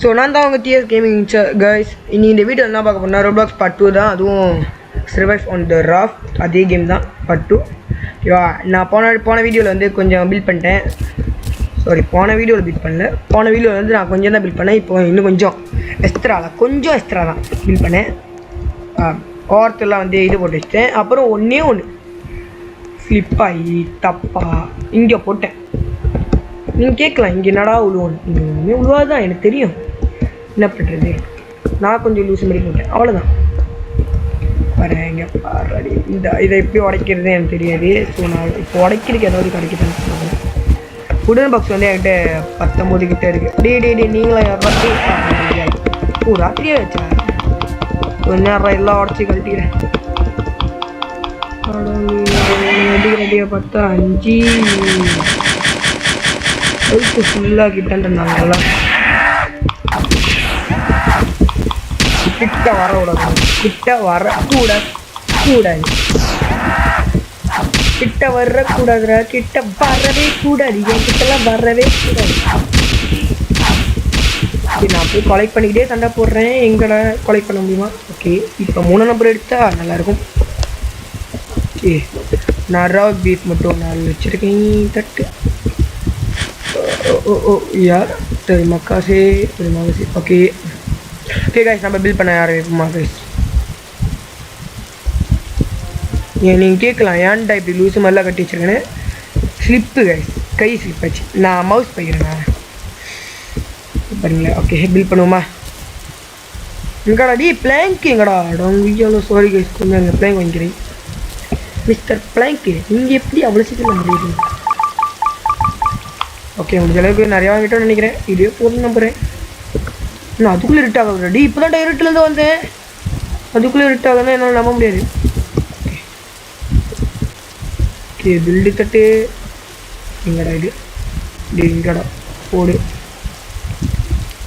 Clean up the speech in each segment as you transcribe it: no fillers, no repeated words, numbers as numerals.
So நான் தான் அவங்க டிஎஸ் கேமிங் கைஸ். இனி இந்த வீடியோ என்ன பார்க்க போனால் ரோப்ளாக்ஸ் பார்ட் 2 தான். அதுவும் சர்வைவ் ஆன் த ராஃப்ட் அதே கேம் தான் பார்ட் 2. ஓகேவா? நான் போன வீடியோவில் வந்து கொஞ்சம் பில்ட் பண்ணிட்டேன். சாரி, போன வீடியோவில் பில்ட் பண்ணல. போன வீடியோவில் வந்து நான் கொஞ்சம் தான் பில்ட் பண்ணேன். இப்போ இன்னும் கொஞ்சம் எக்ஸ்ட்ரா தான் பில்ட் பண்ணேன். ஓரத்தெல்லாம் வந்து இது போட்டு வச்சிட்டேன். அப்புறம் ஒன்று ஸ்லிப் ஆகி தப்பா இங்கே போட்டேன். நீங்கள் கேட்கலாம் இங்கே என்னடா உழுவோன்னு. இங்கே ஒன்றுமே உழுவாதான், எனக்கு தெரியும் என்ன பண்ணுறது. நான் கொஞ்சம் லூஸ் மாதிரி போட்டேன், அவ்வளோதான். வரேன் இங்கே பாரு. இதை எப்படி உடைக்கிறது எனக்கு தெரியாது. ஸோ நான் இப்போ உடைக்கிறதுக்கு ஏதாவது கிடைக்கிட்டேன்னு சொல்லுவேன். உடன் பாக்ஸ் வந்து என்கிட்ட 19 கிட்டே இருக்குது. டே நீங்களா யாரும் ராத்திரியே வச்சா கொஞ்ச நேரம் எல்லாம் உடச்சி கழட்டிக்கிறேன். பார்த்தா 5 ஃபுல்லாக கிட்டன்றாங்க. கிட்ட வரக்கூடாது, கிட்ட வரக்கூடாது, கிட்ட வரக்கூடாதுடா, கிட்ட வரவே கூடாது, என் கிட்டலாம் வரவே கூடாது. நான் போய் கொலெக்ட் பண்ணிக்கிட்டே சண்டை போடுறேன். எங்கடா கொலெக்ட் பண்ண முடியுமா? ஓகே, இப்போ 3 நம்பர் எடுத்தா நல்லாயிருக்கும். ஓகே, நான் ரா பீஃப் மட்டும் 4 வச்சுருக்கேன். தட்டு यार terima kasih. ஓகே கைஸ், நம்ம பில் பண்ண ஆரம்பிப்போமா கைஸ்? நீங்கள் கேட்கலாம் ஏன்டா இப்படி லூஸு மாதிரிலாம் கட்டி வச்சுருக்கேன்னு. ஸ்லிப்பு கைஸ், கை ஸ்லிப் ஆச்சு. நான் மவுஸ் போய்க்கிறேன் பாருங்களேன். ஓகே, பில் பண்ணுவோமா? எங்கடா டி பிளாங்க் எங்கடா? அடங்கியாலும் சாரி கைஸ், கொஞ்சம் அங்கே பிளாங்க் வாங்கிக்கிறேன். மிஸ்டர் பிளாங்க்கு, நீங்கள் எப்படி அவ்வளோ சீக்கிரம் முடியுது? ஓகே, முடிஞ்ச அளவுக்கு நிறையா வாங்கிட்டோன்னு நினைக்கிறேன். இதே போதும் நம்புகிறேன். இன்னும் அதுக்குள்ளே இருட் ஆக ரெடி. இப்போ தான் இருட்டிலேருந்து வந்தேன், அதுக்குள்ளே இருட் ஆகுதுன்னா என்னால் நம்ப முடியாது. ஓகே, பில்டு தட்டு எங்கடா இது? இங்கடா போடு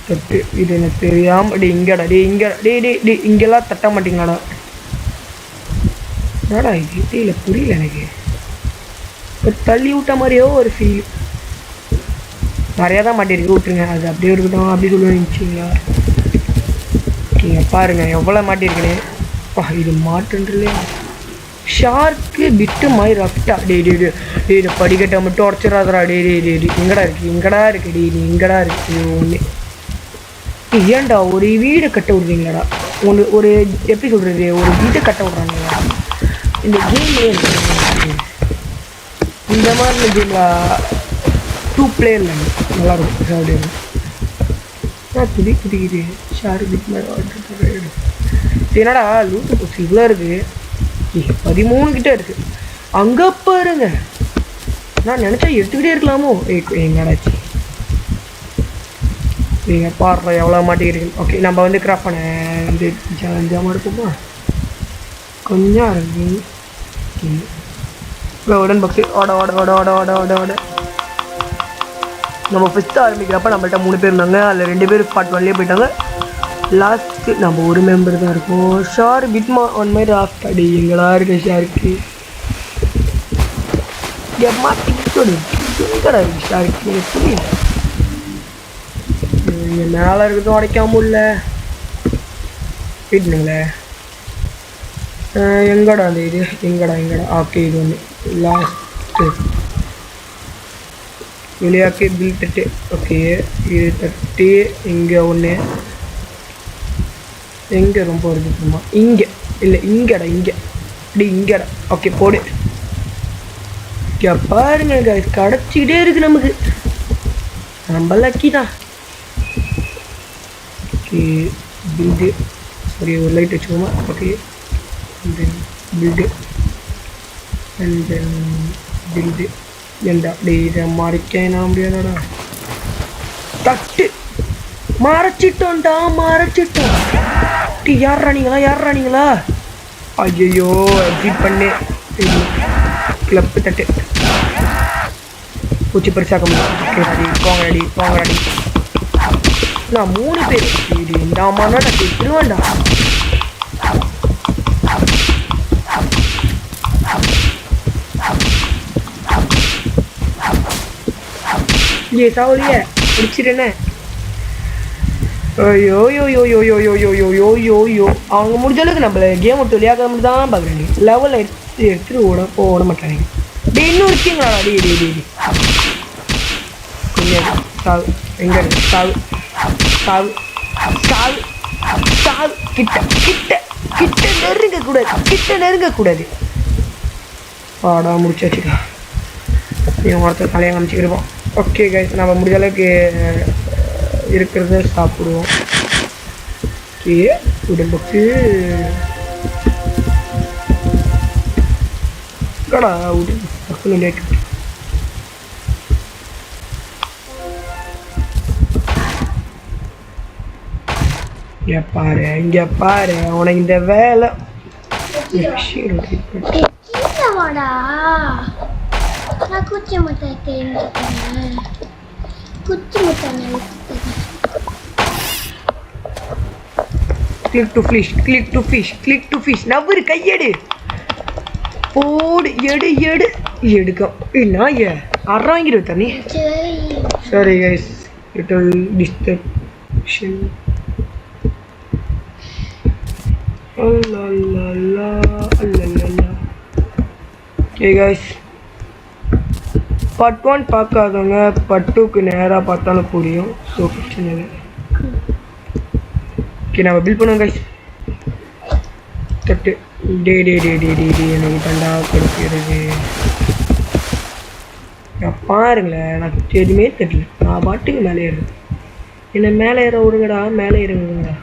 தட்டு. இது எனக்கு தெரியாமல் இங்கடா இங்கெல்லாம் தட்ட மாட்டீங்களாடா? என்னடா இது தெரியல, புரியல எனக்கு. ஒரு தள்ளி விட்ட மாதிரியோ ஒரு ஃபீல். நிறையா தான் மாட்டிருக்கு, விட்டுருங்க, அது அப்படியே இருக்கட்டும். அப்படி சொல்லுவீங்களா? ஓகேங்க, பாருங்கள் எவ்வளோ மாட்டிருக்குன்னு. இது மாட்டுன்றே ஷார்க்கு பிட்டு மாதிரி ரஃப்டா. டே படிக்கட்டை மட்டும் உடச்சிடாதரா. டே எங்கடா இருக்கு நீ எங்கடா இருக்கு ஒன்று? ஏன்டா ஒரு வீடை கட்ட விடுறீங்களாடா? ஒரு எப்படி சொல்கிறது, ஒரு வீட்டை கட்ட விட்றாங்களா இந்த கேம்லேயே? இந்த மாதிரி கேமில் 2 பிளேயர் நல்லாயிருக்கும். அப்படியே குதிக்குது ஷாரு பிட் மாதிரி ஆர்டர். என்னடா லூட்டு போச்சு இவ்வளோ இருக்குது? 13 கிட்டே இருக்குது. அங்கே பாருங்க, நான் நினச்சா எடுத்துக்கிட்டே இருக்கலாமோ? எங்கடாச்சு நீங்கள் பாடுற எவ்வளோ மாட்டிக்கிருக்கு. ஓகே, நம்ம வந்து கிராஃப்ட் பண்ண வந்து ஜாமான் எடுப்போமா? கொஞ்சம் இருக்கு. உடன் பாக்ஸு ஓட நம்ம ஃபஸ்ட்டு ஆரம்பிக்கிறப்ப நம்மள்ட்ட 3 பேர் இருந்தாங்க. அதில் 2 பேர் பார்ட் 1லேயே போயிட்டாங்க. லாஸ்ட்டு நம்ம ஒரு மெம்பர் தான் இருக்கோம். ஷார் பிட்மா ஒன் மாதிரி ஆஃப் அடி எங்கடா இருக்க ஷாருக்கு? எங்கடா இருக்கு ஷாருக்கு? புரியல. மேலே இருக்கிறதும் உடைக்காம இல்லை போயிட்டுங்களே. எங்கடா அந்த இது எங்கடா? ஓகே, இது ஒன்று லாஸ்ட்டு வெளியாக்கி பில் தட்டு. ஓகே, இது தட்டு. இங்கே ஒன்று எங்கே ரொம்ப இருக்குமா? இங்கே இல்லை, இங்கடா இங்கடா. ஓகே, போடு. பாருங்க கிடச்சிக்கிட்டே இருக்கு நமக்கு. நம்ம லக்கி தான். ஓகே, பில்டு சரி, ஒரு லைட் வச்சுக்கோமா? Okay, build and then build. ஏண்டா இதை மறைக்க முடியாதாடா? தட்டு மறைச்சிட்டோம்டா. யாரா நீங்களா? ஐயோ, எக்ஸிட் பண்ணு. கிளப்பு தட்டு பூச்சி பெருசாக்க முடியும். ஓகே, ரெடி போங்க. நான் 3 பேர். இது இந்த அம்மானா நான் திட்டுருவேன்டா. சாவலியே முடிச்சிட்டேனே. ஐயோ யோ யோ யோ யோ யோ யோ யோ யோ யோ யோ அவங்க முடிஞ்ச அளவுக்கு நம்மள கேம் விட்டு விளையாட மட்டும் தான் பார்க்குறேன். லெவலில் எடுத்துட்டு ஓட மாட்டாங்க. டே இன்னும் இருக்கீங்களா? டே டே டே கொஞ்சம் சாவு எங்கே சாவு சாவு சாவு சாவு கிட்ட கிட்ட கிட்ட நெருங்கக்கூடாது. பாடா முடிச்சு வச்சுக்கா. இவன் ஒருத்தர் தலையை காமிச்சிக்கிருப்போம். ஓகே கைஸ், நம்ம முடிஞ்ச அளவுக்கு இருக்கிறத சாப்பிடுவோம். ஓகே உடம்புக்கு கடா உடம்பு லேட். இங்க பாரு உனக்கு இந்த வேலை குச்சி முட்டை கிளிக் டு ஃபிஷ் நவரு கையெடு போடு எடு எடுக்கும் என்ன அறாங்கிடும் தண்ணி. சரி guys, little disturbance. Okay guys, part 1 பார்க்காதவங்க பார்ட் 2க்கு நேராக பார்த்தாலும் புரியும். ஸோ பிரச்சனை இல்லை. ஓகே நம்ம பில் பண்ணுவோம் கைஸ். தட்டு டே எனக்கு தண்டா கொடுக்கிறது. பாருங்களேன், எனக்கு எதுவுமே தெரியல. நான் பாட்டுக்கு மேலே ஏறுறேன். என்ன மேலே ஏற விடுங்கடா, மேலே ஏறுங்கடா.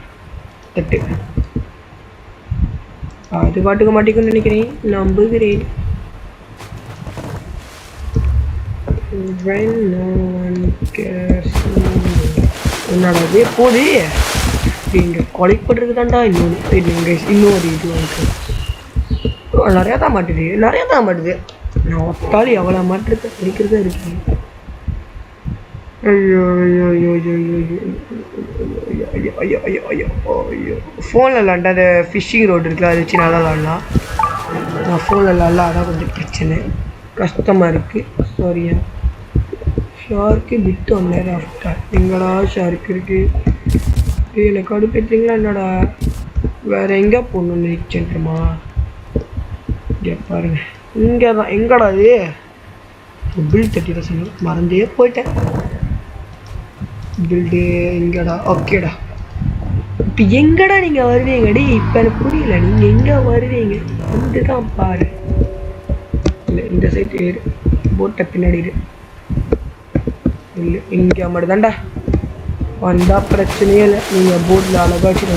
தட்டு அது பாட்டுக்க மாட்டேங்குன்னு நினைக்கிறேன், நம்புகிறேன். என்னடா அது போது இங்கே கொலை பண்ணுறது தான்டா. இன்னும் ஒரு இது நிறையா தான் மாட்டுது. நான் ஒத்தாலும் எவ்வளோ மாட்டுறது இருக்கிறதா இருக்கு. ஐயோ ஃபோனில் விளாண்டா அந்த ஃபிஷ்ஷிங் ரோடு இருக்குல்ல, அதை வச்சு நல்லா விளாட்லாம். நான் ஃபோனில் விளாட்லாம், அதான் கொஞ்சம் பிரச்சனை கஷ்டமாக இருக்குது. சாரியா ஷார்க்கு பிட் 1 நேரம் ஆஃப்டர். எங்கடா ஷார்க்கு இருக்குது? எனக்கு அடுப்பீங்களா என்னடா? வேறு எங்கே போகணுன்னு நினைச்சேன்ட்டுமா? இங்கே பாருங்க, இங்கே தான். எங்கடா இது? பில் 30% மறந்தே போயிட்டேன். பில்டு எங்கடா? ஓகேடா. இப்போ எங்கடா நீங்கள் வருவீங்கடி? இப்போ எனக்கு புரியல, நீங்கள் எங்கே வருவீங்க? இதுதான் பாரு. இல்லை இந்த சைட் ஏறு, போட்டை பின்னாடி இரு. இல்லை இங்கே மட்டும் தான்டா வந்தால் பிரச்சனையே இல்லை. நீங்கள் போட்டில் அழகாக வச்சுட்டு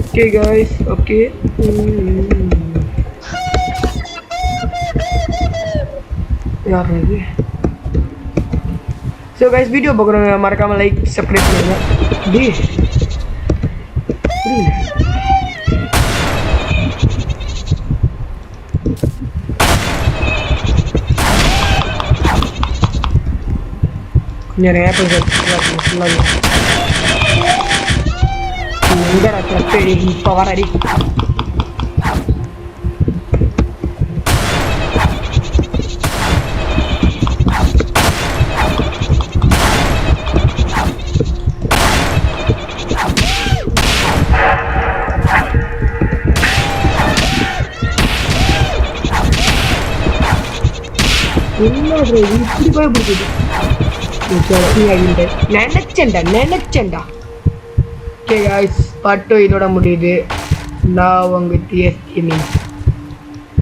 ஓகே காய்ஸ். ஓகே யார் இது? ஸோ கைஸ், வீடியோ பார்க்குறவங்க மறக்காமல் லைக் சப்ஸ்கிரைப் பண்ணுங்க. கொஞ்சம் நிறையா ஃபுல்லாக இப்போ வரடி. இப்படி போய் பிடிக்குது. நினைச்சேன்டா. ஓகே காய்ஸ், பார்ட் 2 இதோட முடியுது. நான் உங்கள் TS Gaming.